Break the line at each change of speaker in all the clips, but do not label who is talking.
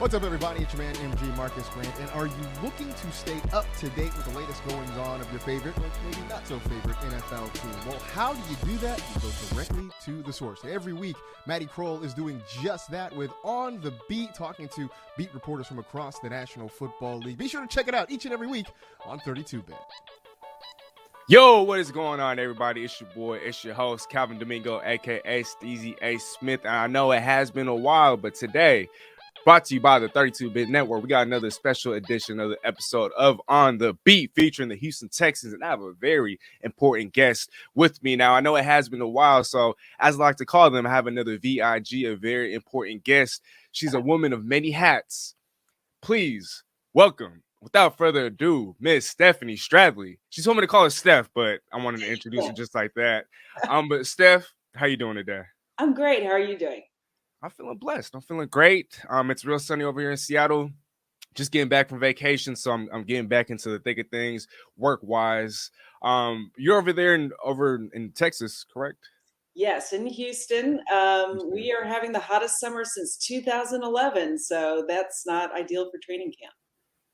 What's up, everybody? It's your man, MG Marcus Grant. And are you looking to stay up to date with the latest goings-on of your favorite, or maybe not so favorite NFL team? Well, how do you do that? You go directly to the source. Every week, Matty Kroll is doing just that with On the Beat, talking to beat reporters from across the National Football League. Be sure to check it out each and every week on 32-Bit.
Yo, what is going on, everybody? It's your boy, it's your host, Calvin Domingo, a.k.a. Steezy A Smith. And I know it has been a while, but today, brought to you by the 32-Bit Network, we got another special edition of the episode of On the Beat featuring the Houston Texans, and I have a very important guest with me. Now, I know it has been a while, so as I like to call them, I have another VIG, a very important guest. She's a woman of many hats. Please welcome, without further ado, Miss Stephanie Stradley. She told me to call her Steph, but I wanted to introduce her just like that. But Steph, how you doing today?
I'm great. How are you doing?
I'm feeling blessed. I'm feeling great. It's real sunny over here in Seattle. Just getting back from vacation, so I'm getting back into the thick of things work-wise. You're over there over in Texas, correct?
Yes, in Houston. We are having the hottest summer since 2011, so that's not ideal for training camp.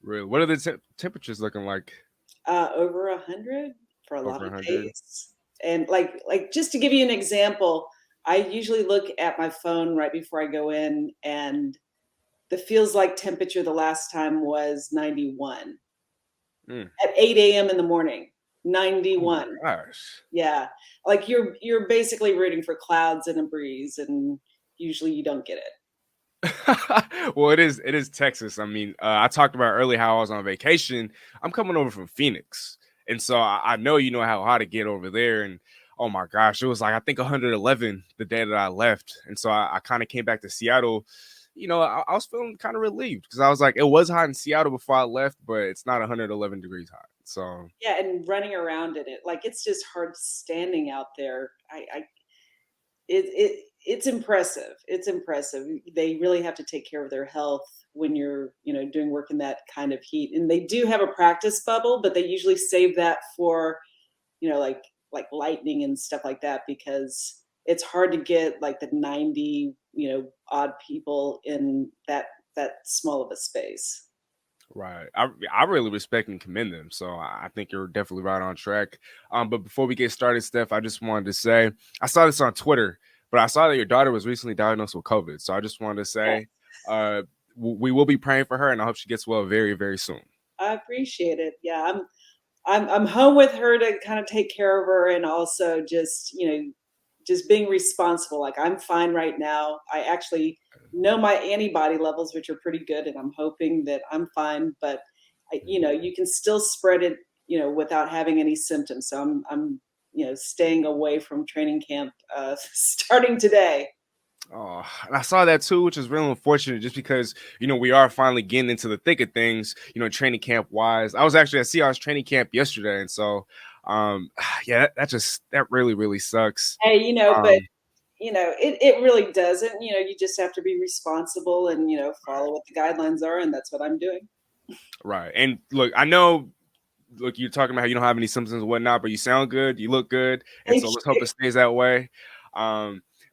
Really? What are the temperatures looking like?
Over 100 for a lot of
100?
days. And like just to give you an example, I usually look at my phone right before I go in, and the feels like temperature the last time was 91 at 8 a.m. in the morning. 91.
Oh my gosh.
Yeah, like you're basically rooting for clouds and a breeze, and usually you don't get it.
Well, it is Texas. I mean, I talked about earlier how I was on vacation. I'm coming over from Phoenix, and so I know you know how hot it get over there. And oh my gosh, it was like I think 111 the day that I left, and so I kind of came back to Seattle. You know, I was feeling kind of relieved because I was like, it was hot in Seattle before I left, but it's not 111 degrees hot. So
yeah, and running around in it, like it's just hard standing out there. It's impressive. It's impressive. They really have to take care of their health when you're, doing work in that kind of heat. And they do have a practice bubble, but they usually save that for, like lightning and stuff like that, because it's hard to get like the 90, odd people in that small of a space.
right. I really respect and commend them. So I think you're definitely right on track. But before we get started, Steph, I just wanted to say, I saw this on Twitter, but I saw that your daughter was recently diagnosed with COVID. So I just wanted to say, we will be praying for her, and I hope she gets well very, very soon.
I appreciate it. Yeah, I'm home with her to kind of take care of her, and also just being responsible. Like I'm fine right now. I actually know my antibody levels, which are pretty good, and I'm hoping that I'm fine. But you can still spread it, without having any symptoms. So I'm staying away from training camp starting today.
Oh, and I saw that too, which is really unfortunate just because, we are finally getting into the thick of things, training camp wise. I was actually at Seahawks training camp yesterday. And so, yeah, that really, really sucks.
Hey, but it really doesn't, you just have to be responsible and, follow what the guidelines are. And that's what I'm doing.
Right. And look, I know, you're talking about how you don't have any symptoms and whatnot, but you sound good. You look good. And so let's hope it stays that way.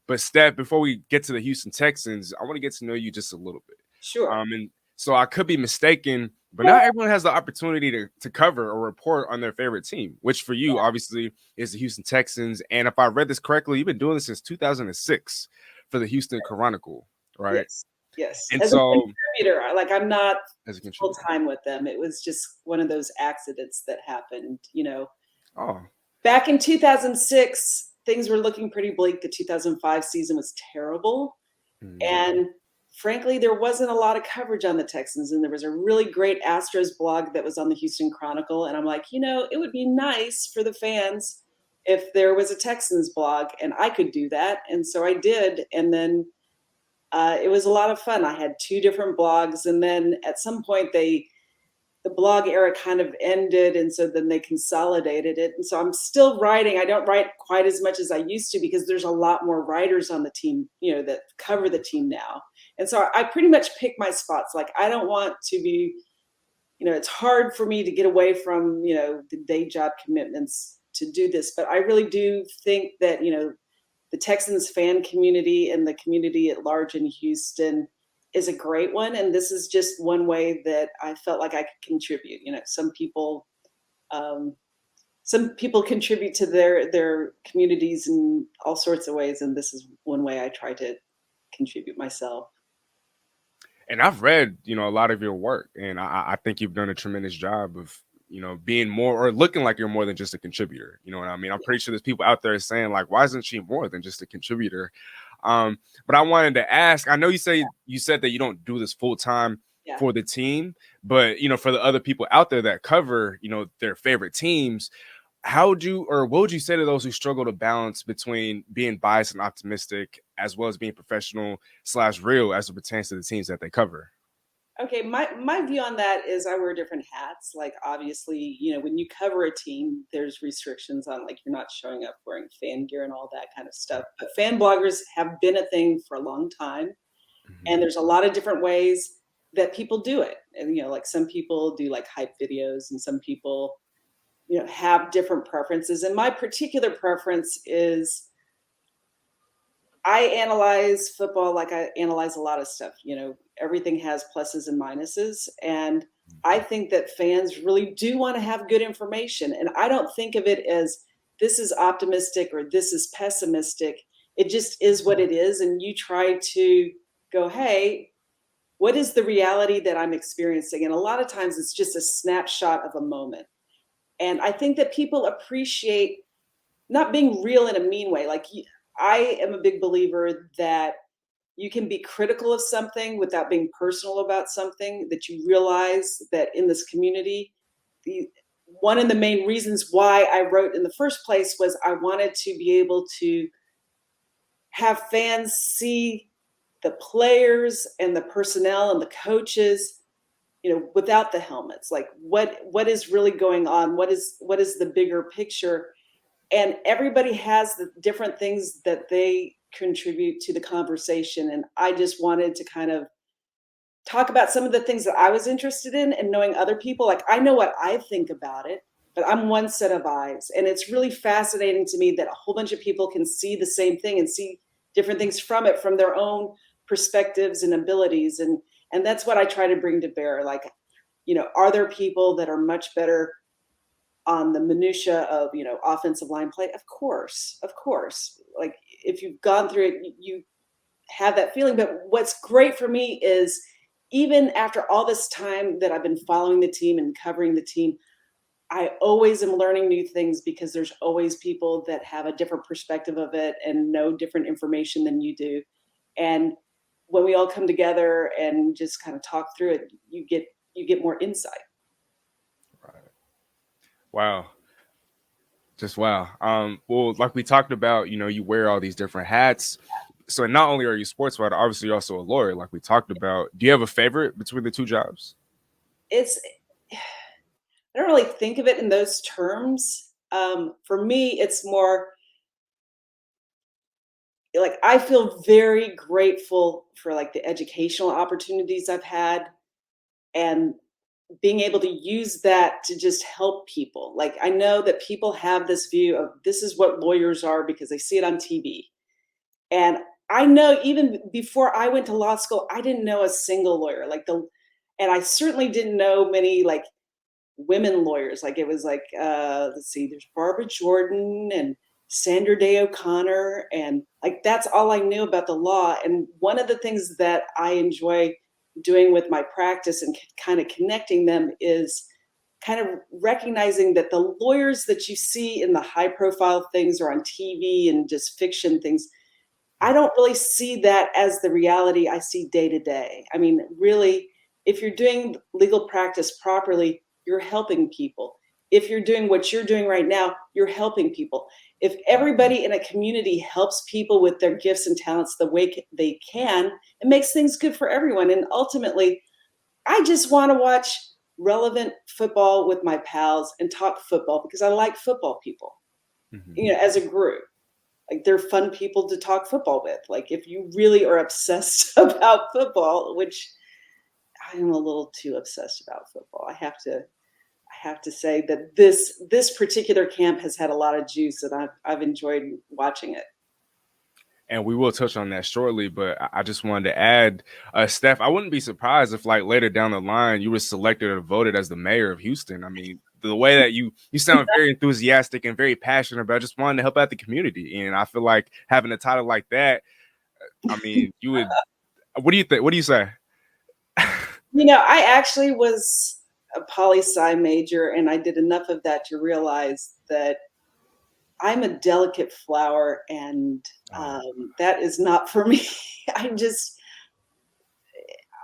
But Steph, before we get to the Houston Texans, I want to get to know you just a little bit.
Sure.
And so I could be mistaken, but not everyone has the opportunity to cover or report on their favorite team, which for you, obviously, is the Houston Texans. And if I read this correctly, you've been doing this since 2006 for the Houston Chronicle, right?
Yes.
And
as
so,
a contributor, I'm not
as a
full time with them. It was just one of those accidents that happened,
Oh.
Back in 2006, things were looking pretty bleak. The 2005 season was terrible. Mm-hmm. And frankly, there wasn't a lot of coverage on the Texans. And there was a really great Astros blog that was on the Houston Chronicle. And I'm like, it would be nice for the fans if there was a Texans blog and I could do that. And so I did. And then it was a lot of fun. I had 2 different blogs. And then at some point the blog era kind of ended. And so then they consolidated it. And so I'm still writing. I don't write quite as much as I used to because there's a lot more writers on the team, that cover the team now. And so I pretty much pick my spots. Like I don't want to be, it's hard for me to get away from, the day job commitments to do this. But I really do think that, the Texans fan community and the community at large in Houston is a great one. And this is just one way that I felt like I could contribute. Some people contribute to their communities in all sorts of ways. And this is one way I try to contribute myself.
And I've read, a lot of your work, and I think you've done a tremendous job of, being more or looking like you're more than just a contributor. You know what I mean? I'm pretty sure there's people out there saying like, why isn't she more than just a contributor? But I wanted to ask, I know you said that you don't do this full time for the team, but, for the other people out there that cover, their favorite teams, what would you say to those who struggle to balance between being biased and optimistic as well as being professional / real as it pertains to the teams that they cover?
Okay, my view on that is I wear different hats. Like, obviously, when you cover a team, there's restrictions on, like, you're not showing up wearing fan gear and all that kind of stuff. But fan bloggers have been a thing for a long time. Mm-hmm. And there's a lot of different ways that people do it. And, like, some people do like hype videos, and some people, have different preferences. And my particular preference is I analyze football like I analyze a lot of stuff. Everything has pluses and minuses. And I think that fans really do want to have good information. And I don't think of it as this is optimistic or this is pessimistic. It just is what it is. And you try to go, hey, what is the reality that I'm experiencing? And a lot of times it's just a snapshot of a moment. And I think that people appreciate not being real in a mean way. Like, I am a big believer that you can be critical of something without being personal about something, that you realize that in this community, one of the main reasons why I wrote in the first place was I wanted to be able to have fans see the players and the personnel and the coaches, without the helmets. Like, what is really going on? What is the bigger picture? And everybody has the different things that they contribute to the conversation. And I just wanted to kind of talk about some of the things that I was interested in, and knowing other people. Like, I know what I think about it, but I'm one set of eyes. And it's really fascinating to me that a whole bunch of people can see the same thing and see different things from it, from their own perspectives and abilities. And that's what I try to bring to bear. Like, are there people that are much better on the minutia of, offensive line play? Of course. Like, if you've gone through it, you have that feeling. But what's great for me is, even after all this time that I've been following the team and covering the team, I always am learning new things, because there's always people that have a different perspective of it and know different information than you do. And when we all come together and just kind of talk through it, you get more insight.
Right. Wow. Just wow. Well, like we talked about, you wear all these different hats. So not only are you a sports writer, obviously you're also a lawyer, like we talked about. Do you have a favorite between the two jobs?
I don't really think of it in those terms. For me, it's more like, I feel very grateful for, like, the educational opportunities I've had, and being able to use that to just help people. Like, I know that people have this view of this is what lawyers are because they see it on TV. And I know even before I went to law school, I didn't know a single lawyer. And I certainly didn't know many, like, women lawyers. Like, it was like, let's see, there's Barbara Jordan and Sandra Day O'Connor. And, like, that's all I knew about the law. And one of the things that I enjoy doing with my practice and kind of connecting them is kind of recognizing that the lawyers that you see in the high profile things or on TV and just fiction things, I don't really see that as the reality I see day to day. I mean, really, if you're doing legal practice properly, you're helping people. If you're doing what you're doing right now, you're helping people. If everybody in a community helps people with their gifts and talents the way they can, it makes things good for everyone. And ultimately, I just want to watch relevant football with my pals and talk football, because I like football people, as a group. Like, they're fun people to talk football with. Like, if you really are obsessed about football, which I'm a little too obsessed about football, I have to say that this particular camp has had a lot of juice, and I've enjoyed watching it.
And we will touch on that shortly, but I just wanted to add, Steph, I wouldn't be surprised if like later down the line you were selected or voted as the mayor of Houston. I mean, the way that you sound very enthusiastic and very passionate about just wanting to help out the community. And I feel like having a title like that, I mean, you would, what do you think? What do you say?
I actually was a poli-sci major, and I did enough of that to realize that I'm a delicate flower, and that is not for me.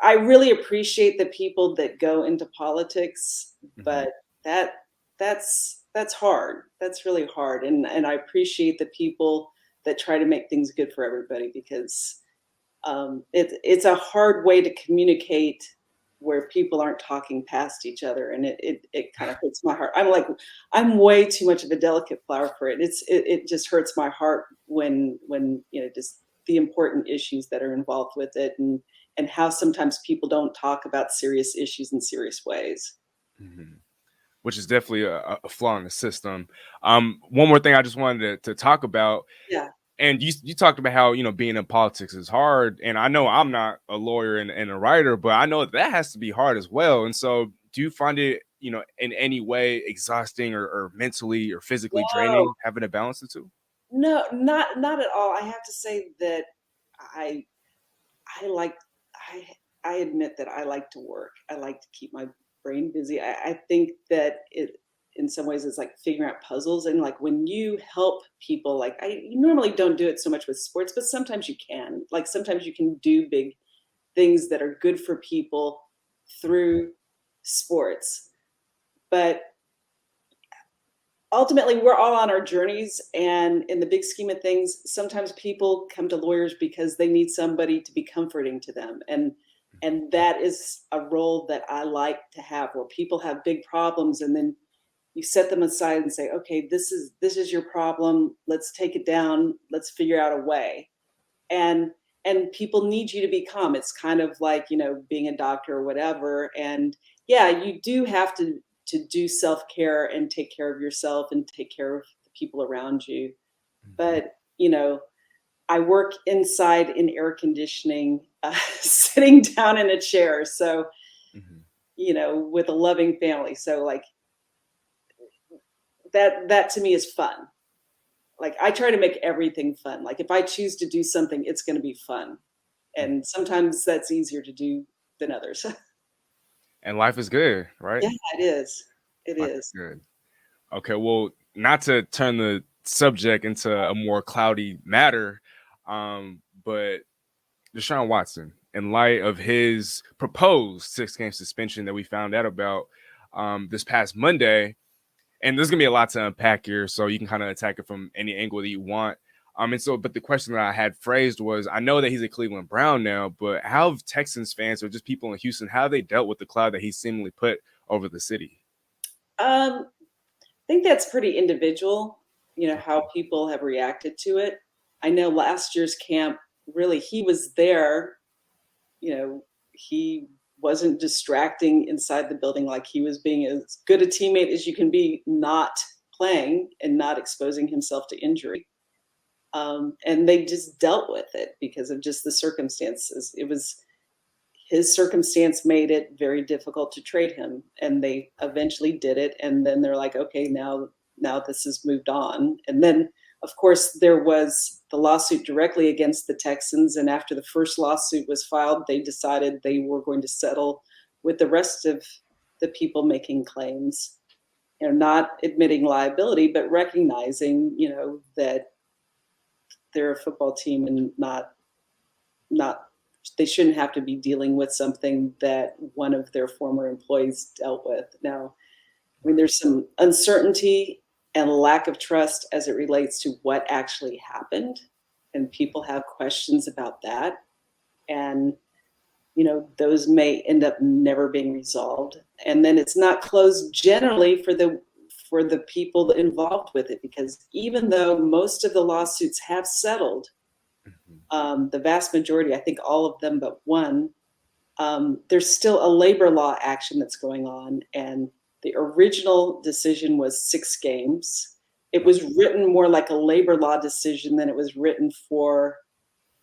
I really appreciate the people that go into politics, but that's hard. That's really hard, and I appreciate the people that try to make things good for everybody, because it's a hard way to communicate where people aren't talking past each other, and it kind of hurts my heart. I'm way too much of a delicate flower for it. It just hurts my heart when just the important issues that are involved with it, and how sometimes people don't talk about serious issues in serious ways.
Mm-hmm. Which is definitely a flaw in the system. One more thing I just wanted to talk about.
Yeah.
And you talked about how, being in politics is hard. And I know I'm not a lawyer and a writer, but I know that has to be hard as well. And so do you find it, in any way exhausting or mentally or physically draining, having to balance the two?
No, not at all. I have to say that I like I admit that I like to work. I like to keep my brain busy. I think that it in some ways is like figuring out puzzles, and like when you help people, like you normally don't do it so much with sports, but sometimes you can. Like sometimes you can do big things that are good for people through sports. But ultimately we're all on our journeys, and in the big scheme of things, sometimes people come to lawyers because they need somebody to be comforting to them, and that is a role that I like to have, where people have big problems, and then you set them aside and say, okay, this is your problem, let's take it down, let's figure out a way. And people need you to be calm. It's kind of like, being a doctor or whatever. And yeah, you do have to do self-care and take care of yourself and take care of the people around you. But, I work inside in air conditioning, sitting down in a chair. So, with a loving family. So like that to me is fun. Like I try to make everything fun. Like if I choose to do something, it's going to be fun. And sometimes that's easier to do than others.
And life is good, right?
Yeah, it is. It
Life
is.
good. Okay, well, not to turn the subject into a more cloudy matter, but Deshaun Watson, in light of his proposed 6-game suspension that we found out about this past Monday, and there's gonna be a lot to unpack here, so you can kind of attack it from any angle that you want. But the question that I had phrased was, I know that he's a Cleveland Brown now, but how have Texans fans or just people in Houston, how have they dealt with the cloud that he seemingly put over the city?
I think that's pretty individual, how people have reacted to it. I know last year's camp, really, he was there, he wasn't distracting inside the building. Like he was being as good a teammate as you can be, not playing and not exposing himself to injury. And they just dealt with it because of just the circumstances. It was his circumstance made it very difficult to trade him, and they eventually did it. And then they're like, okay, now this has moved on. And then, of course, there was the lawsuit directly against the Texans. And after the first lawsuit was filed, they decided they were going to settle with the rest of the people making claims, not admitting liability, but recognizing, that they're a football team and not they shouldn't have to be dealing with something that one of their former employees dealt with. Now, I mean, there's some uncertainty and lack of trust as it relates to what actually happened, and people have questions about that. And, those may end up never being resolved. And then it's not closed generally for the people involved with it, because even though most of the lawsuits have settled, the vast majority, I think all of them but one, there's still a labor law action that's going on. And the original decision was 6 games. It was written more like a labor law decision than it was written for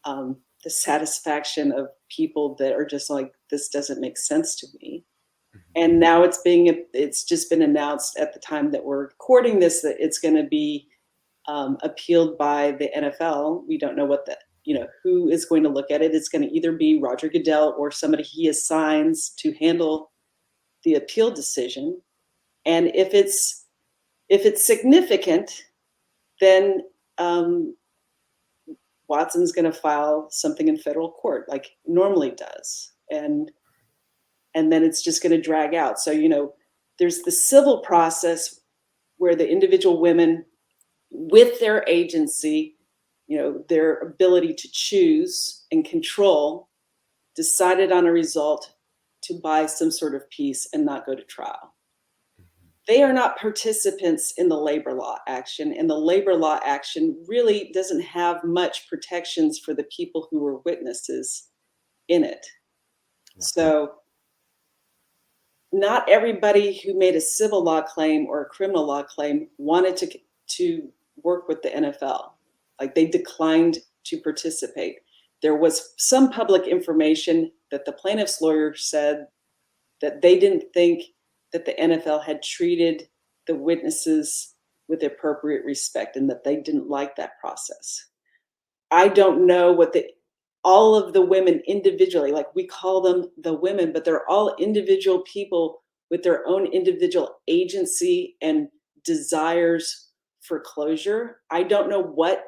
the satisfaction of people that are just like, this doesn't make sense to me. And now it's just been announced at the time that we're recording this that it's going to be appealed by the NFL. We don't know who is going to look at it. It's going to either be Roger Goodell or somebody he assigns to handle the appeal decision. And if it's significant, then Watson's going to file something in federal court like normally does. And then it's just going to drag out. So, there's the civil process where the individual women with their agency, their ability to choose and control, decided on a result to buy some sort of peace and not go to trial. They are not participants in the labor law action, and the labor law action really doesn't have much protections for the people who were witnesses in it. Right. So not everybody who made a civil law claim or a criminal law claim wanted to work with the NFL. Like, they declined to participate. There was some public information that the plaintiff's lawyer said that they didn't think that the NFL had treated the witnesses with appropriate respect and that they didn't like that process. I don't know what all of the women individually, like we call them the women, but they're all individual people with their own individual agency and desires for closure. I don't know what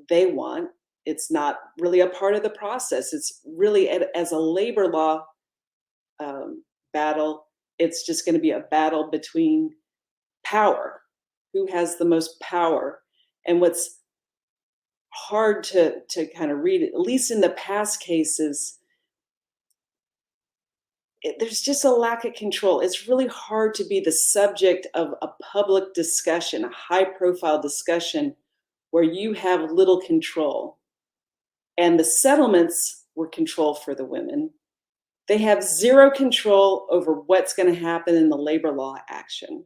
they want. It's not really a part of the process. It's really, as a labor law battle, it's just going to be a battle between power. Who has the most power? And what's hard to kind of read, at least in the past cases, there's just a lack of control. It's really hard to be the subject of a public discussion, a high-profile discussion where you have little control. And the settlements were control for the women. They have zero control over what's going to happen in the labor law action.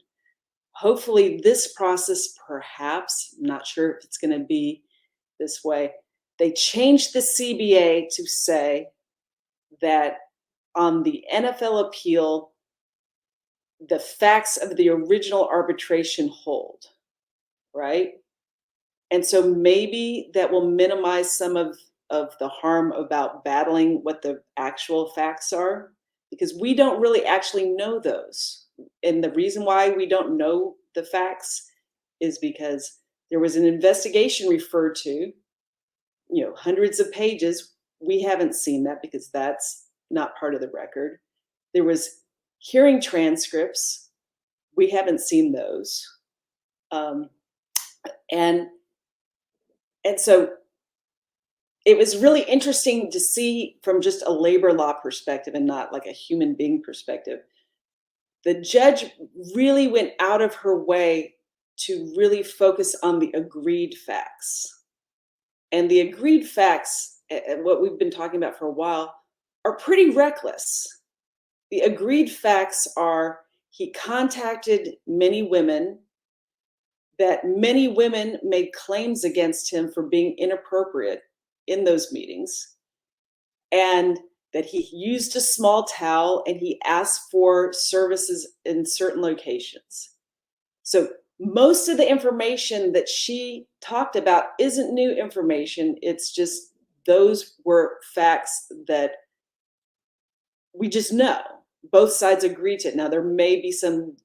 Hopefully this process, perhaps, I'm not sure if it's going to be this way, they changed the CBA to say that on the NFL appeal, the facts of the original arbitration hold, right? And so maybe that will minimize some of the harm about battling what the actual facts are, because we don't really actually know those. And the reason why we don't know the facts is because there was an investigation referred to, hundreds of pages. We haven't seen that because that's not part of the record. There was hearing transcripts. We haven't seen those. And so it was really interesting to see from just a labor law perspective and not like a human being perspective. The judge really went out of her way to really focus on the agreed facts. And the agreed facts, what we've been talking about for a while, are pretty reckless. The agreed facts are he contacted many women, that many women made claims against him for being inappropriate in those meetings, and that he used a small towel and he asked for services in certain locations. So most of the information that she talked about isn't new information. It's just those were facts that we just know. Both sides agree to it. Now, there may be some,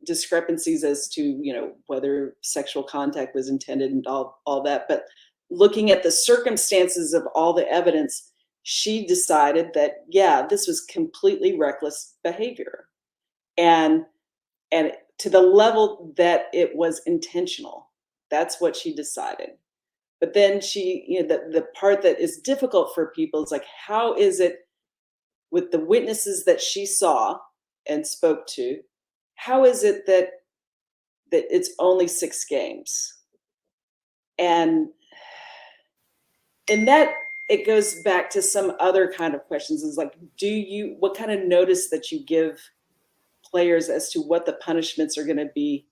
discrepancies as to, whether sexual contact was intended and all that. But looking at the circumstances of all the evidence, she decided that, yeah, this was completely reckless behavior. And to the level that it was intentional. That's what she decided. But then she, the part that is difficult for people is like, how is it with the witnesses that she saw and spoke to, how is it that it's only 6 games? And in that, it goes back to some other kind of questions. Is like, what kind of notice that you give players as to what the punishments are going to be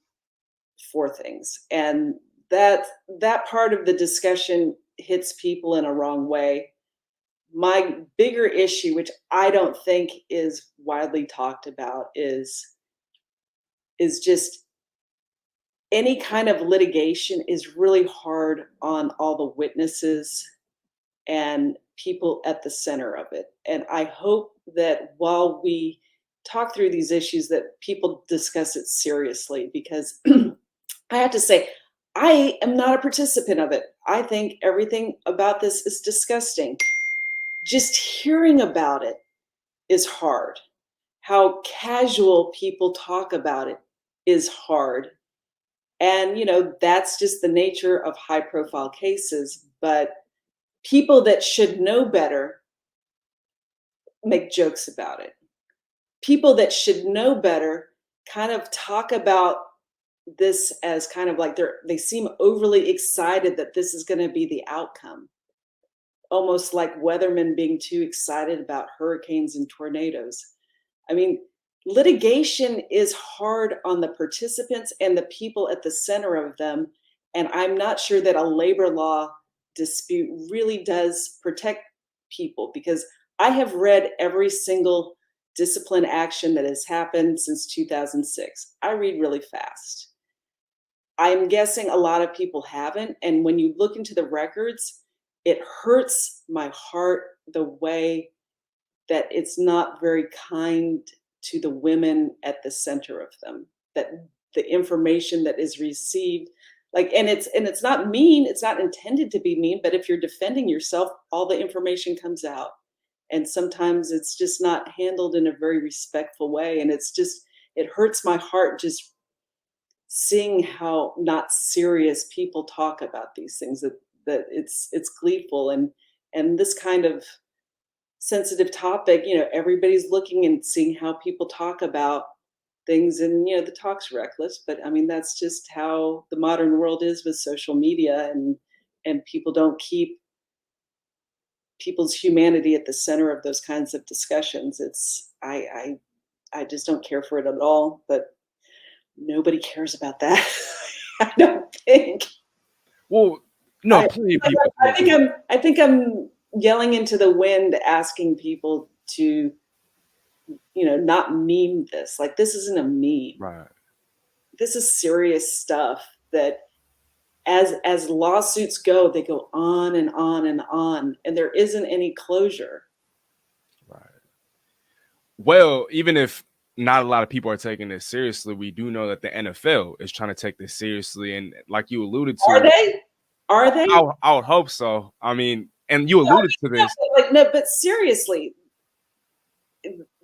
for things? And that part of the discussion hits people in a wrong way. My bigger issue, which I don't think is widely talked about, is just any kind of litigation is really hard on all the witnesses and people at the center of it. And I hope that while we talk through these issues, that people discuss it seriously, because I have to say, I am not a participant of it. I think everything about this is disgusting. Just hearing about it is hard. How casual people talk about it is hard. And, that's just the nature of high profile cases. But people that should know better make jokes about it. People that should know better kind of talk about this as kind of like they seem overly excited that this is going to be the outcome. Almost like weathermen being too excited about hurricanes and tornadoes. I mean, litigation is hard on the participants and the people at the center of them. And I'm not sure that a labor law dispute really does protect people, because I have read every single discipline action that has happened since 2006. I read really fast. I'm guessing a lot of people haven't. And when you look into the records, it hurts my heart the way that it's not very kind to the women at the center of them, that the information that is received, and it's not mean, it's not intended to be mean, but if you're defending yourself, all the information comes out. And sometimes it's just not handled in a very respectful way. And it hurts my heart just seeing how not serious people talk about these things, that it's gleeful. And this kind of sensitive topic, everybody's looking and seeing how people talk about things, and the talk's reckless, but I mean, that's just how the modern world is with social media, and people don't keep people's humanity at the center of those kinds of discussions. I just don't care for it at all, but nobody cares about that. I don't think.
Well, no, plenty of people.
I think I'm yelling into the wind, asking people to, not meme this. Like, this isn't a meme.
Right.
This is serious stuff that as lawsuits go, they go on and on and on, and there isn't any closure.
Right. Well, even if not a lot of people are taking this seriously, we do know that the NFL is trying to take this seriously. And like you alluded to.
Are they? Are they?
I would hope so. I mean, and you alluded to this.
No, but seriously,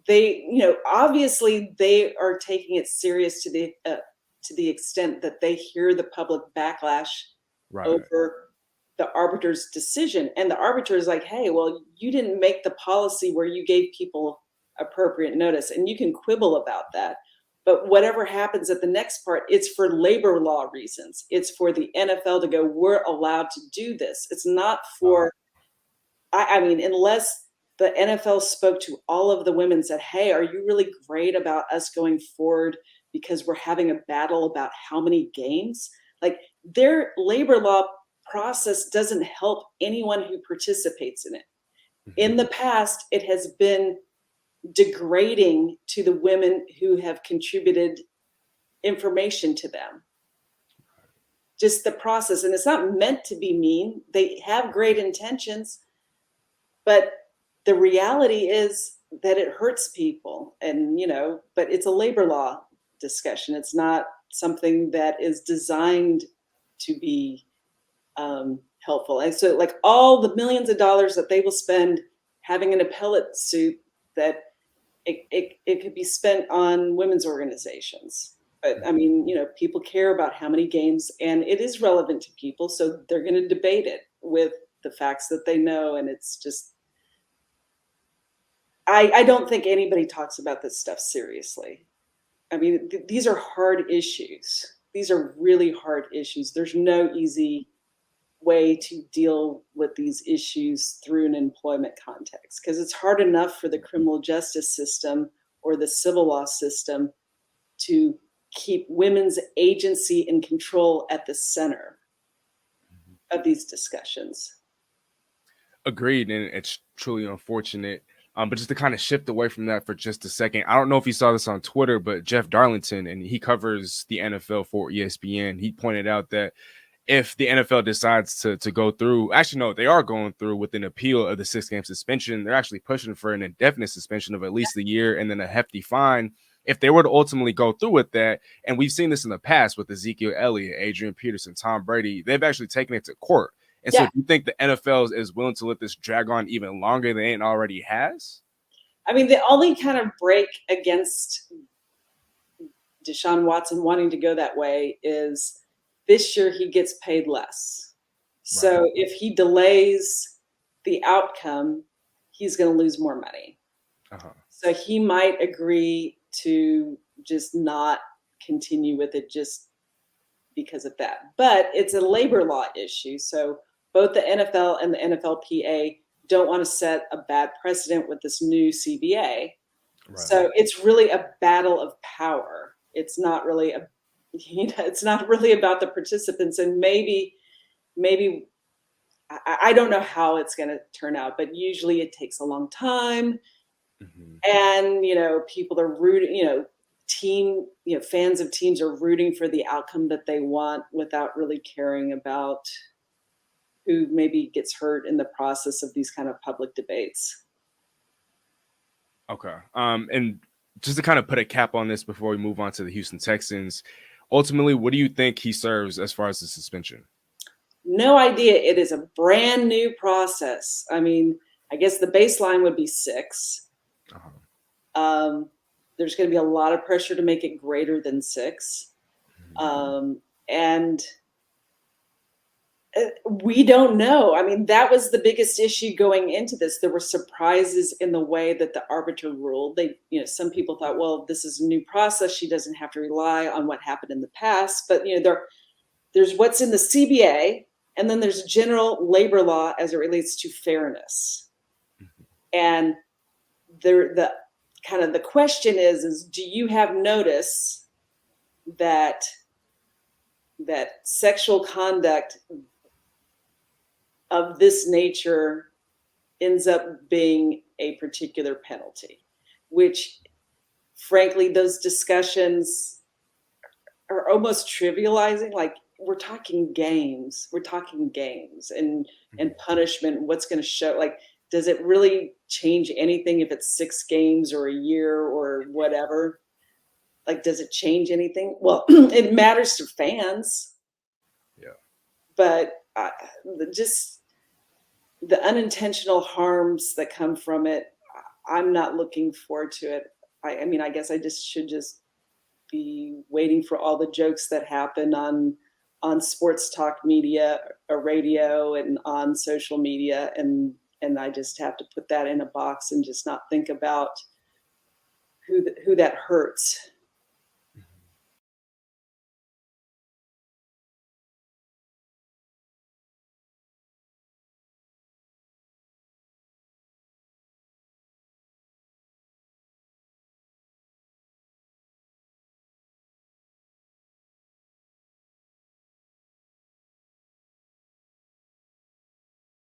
they, obviously they are taking it serious to the extent that they hear the public backlash over the arbiter's decision. And the arbiter is like, hey, well, you didn't make the policy where you gave people appropriate notice, and you can quibble about that. But whatever happens at the next part, it's for labor law reasons. It's for the NFL to go, we're allowed to do this. It's not for, I mean, unless the NFL spoke to all of the women and said, hey, are you really great about us going forward because we're having a battle about how many games? Like, their labor law process doesn't help anyone who participates in it. Mm-hmm. In the past, it has been degrading to the women who have contributed information to them. Just the process. And it's not meant to be mean. They have great intentions, but the reality is that it hurts people. And, but it's a labor law discussion. It's not something that is designed to be helpful. And so, like, all the millions of dollars that they will spend having an appellate suit, that it could be spent on women's organizations. But I mean, people care about how many games, and it is relevant to people. So they're going to debate it with the facts that they know. And it's just, I don't think anybody talks about this stuff seriously. I mean, these are hard issues. These are really hard issues. There's no easy way to deal with these issues through an employment context, because it's hard enough for the criminal justice system or the civil law system to keep women's agency and control at the center of these discussions.
Agreed, and it's truly unfortunate. But just to kind of shift away from that for just a second, I don't know if you saw this on Twitter, but Jeff Darlington, and he covers the NFL for ESPN, he pointed out that if the NFL decides to go through, actually, no, they are going through with an appeal of the 6-game suspension. They're actually pushing for an indefinite suspension of at least a year and then a hefty fine if they were to ultimately go through with that. And we've seen this in the past with Ezekiel Elliott, Adrian Peterson, Tom Brady. They've actually taken it to court. And so do you think the NFL is willing to let this drag on even longer than it already has?
I mean, the only kind of break against Deshaun Watson wanting to go that way is this year he gets paid less. So
Right.
if he delays the outcome, he's going to lose more money.
Uh-huh.
So he might agree to just not continue with it just because of that. But it's a labor law issue. So both the NFL and the NFLPA don't want to set a bad precedent with this new CBA.
Right.
So it's really a battle of power. It's not really it's not really about the participants. And maybe I don't know how it's going to turn out, but usually it takes a long time.
Mm-hmm.
And, people are rooting, fans of teams are rooting for the outcome that they want without really caring about who maybe gets hurt in the process of these kind of public debates.
Okay. And just to kind of put a cap on this before we move on to the Houston Texans, ultimately, what do you think he serves as far as the suspension?
No idea. It is a brand new process. I mean, I guess the baseline would be 6.
Uh-huh.
There's going to be a lot of pressure to make it greater than 6. And we don't know. I mean, that was the biggest issue going into this. There were surprises in the way that the arbiter ruled. Some people thought, well, this is a new process. She doesn't have to rely on what happened in the past. But, there's what's in the CBA, and then there's general labor law as it relates to fairness. And the question is do you have notice that sexual conduct of this nature ends up being a particular penalty, which frankly, those discussions are almost trivializing. Like we're talking games and punishment. What's going to show, like, does it really change anything if it's 6 games or a year or whatever? Like, does it change anything? Well, it matters to fans.
Yeah.
But just the unintentional harms that come from it, I'm not looking forward to it. I mean, I guess I should be waiting for all the jokes that happen on sports talk media or radio and on social media. And I just have to put that in a box and just not think about who that hurts.